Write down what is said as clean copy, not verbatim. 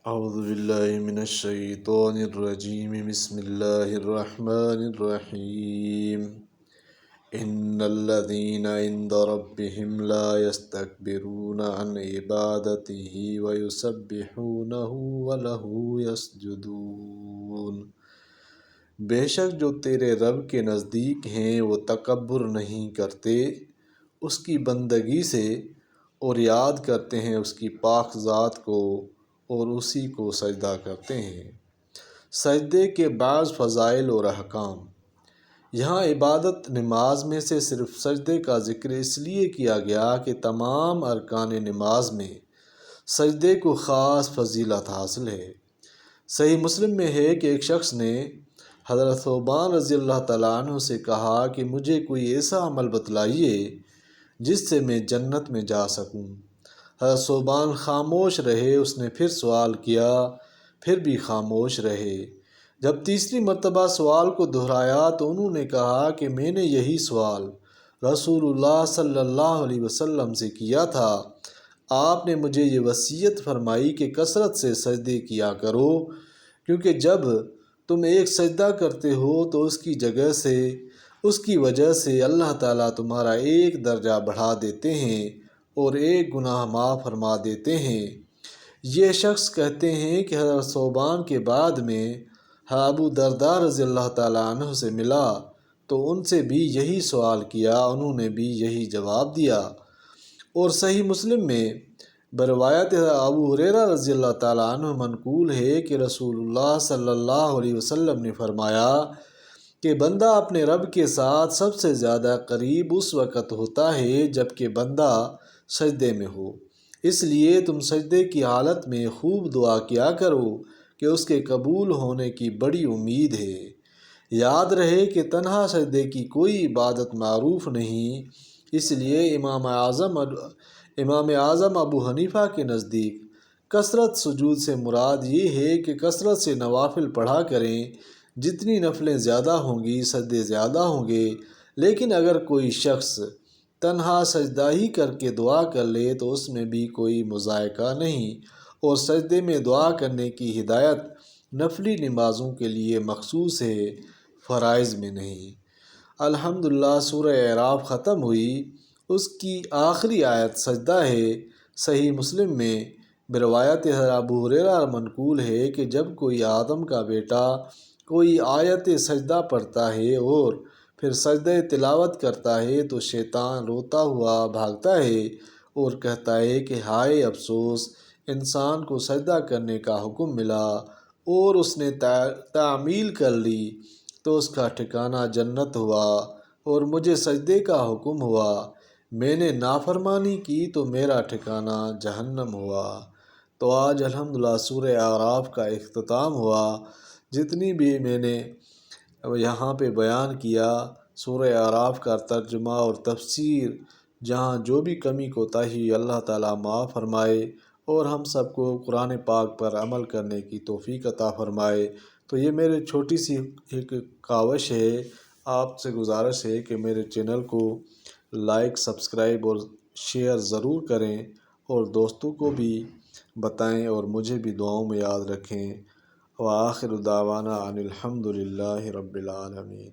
اعوذ باللہ من الشیطان الرجیم بسم اللہ الرحمن الرحیم ان الذین عند ربهم لا يستكبرون عن عبادته ويسبحونه وله يسجدون۔ بے شک جو تیرے رب کے نزدیک ہیں وہ تکبر نہیں کرتے اس کی بندگی سے، اور یاد کرتے ہیں اس کی پاک ذات کو اور اسی کو سجدہ کرتے ہیں۔ سجدے کے بعض فضائل اور احکام۔ یہاں عبادت نماز میں سے صرف سجدے کا ذکر اس لیے کیا گیا کہ تمام ارکان نماز میں سجدے کو خاص فضیلت حاصل ہے۔ صحیح مسلم میں ہے کہ ایک شخص نے حضرت ثوبان رضی اللہ تعالیٰ عنہ سے کہا کہ مجھے کوئی ایسا عمل بتلائیے جس سے میں جنت میں جا سکوں۔ حضرت ثوبان خاموش رہے، اس نے پھر سوال کیا، پھر بھی خاموش رہے۔ جب تیسری مرتبہ سوال کو دہرایا تو انہوں نے کہا کہ میں نے یہی سوال رسول اللہ صلی اللہ علیہ وسلم سے کیا تھا، آپ نے مجھے یہ وصیت فرمائی کہ کثرت سے سجدے کیا کرو، کیونکہ جب تم ایک سجدہ کرتے ہو تو اس کی وجہ سے اللہ تعالیٰ تمہارا ایک درجہ بڑھا دیتے ہیں اور ایک گناہ معاف فرما دیتے ہیں۔ یہ شخص کہتے ہیں کہ حضرت ثوبان کے بعد میں ابو درداء رضی اللہ تعالیٰ عنہ سے ملا تو ان سے بھی یہی سوال کیا، انہوں نے بھی یہی جواب دیا۔ اور صحیح مسلم میں بروایت ابو ہریرہ رضی اللہ تعالیٰ عنہ منقول ہے کہ رسول اللہ صلی اللہ علیہ وسلم نے فرمایا کہ بندہ اپنے رب کے ساتھ سب سے زیادہ قریب اس وقت ہوتا ہے جب کہ بندہ سجدے میں ہو، اس لیے تم سجدے کی حالت میں خوب دعا کیا کرو کہ اس کے قبول ہونے کی بڑی امید ہے۔ یاد رہے کہ تنہا سجدے کی کوئی عبادت معروف نہیں، اس لیے امام اعظم ابو حنیفہ کے نزدیک کثرت سجود سے مراد یہ ہے کہ کثرت سے نوافل پڑھا کریں، جتنی نفلیں زیادہ ہوں گی سجدے زیادہ ہوں گے۔ لیکن اگر کوئی شخص تنہا سجدہ ہی کر کے دعا کر لے تو اس میں بھی کوئی مضائقہ نہیں، اور سجدے میں دعا کرنے کی ہدایت نفلی نمازوں کے لیے مخصوص ہے، فرائض میں نہیں۔ الحمدللہ سورہ اعراف ختم ہوئی، اس کی آخری آیت سجدہ ہے۔ صحیح مسلم میں بروایت ابو ہریرہ منقول ہے کہ جب کوئی آدم کا بیٹا کوئی آیت سجدہ پڑھتا ہے اور پھر سجدہ تلاوت کرتا ہے تو شیطان روتا ہوا بھاگتا ہے اور کہتا ہے کہ ہائے افسوس، انسان کو سجدہ کرنے کا حکم ملا اور اس نے تعمیل کر لی تو اس کا ٹھکانہ جنت ہوا، اور مجھے سجدے کا حکم ہوا، میں نے نافرمانی کی تو میرا ٹھکانہ جہنم ہوا۔ تو آج الحمدللہ سورہ اعراف کا اختتام ہوا۔ جتنی بھی میں نے یہاں پہ بیان کیا سورہ اعراف کا ترجمہ اور تفسیر، جہاں جو بھی کمی کوتاہی اللہ تعالیٰ معاف فرمائے اور ہم سب کو قرآن پاک پر عمل کرنے کی توفیق عطا فرمائے۔ تو یہ میرے چھوٹی سی ایک کاوش ہے، آپ سے گزارش ہے کہ میرے چینل کو لائک، سبسکرائب اور شیئر ضرور کریں، اور دوستوں کو بھی بتائیں اور مجھے بھی دعاؤں میں یاد رکھیں۔ وآخر دعوانا ان الحمد للہ رب العالمین۔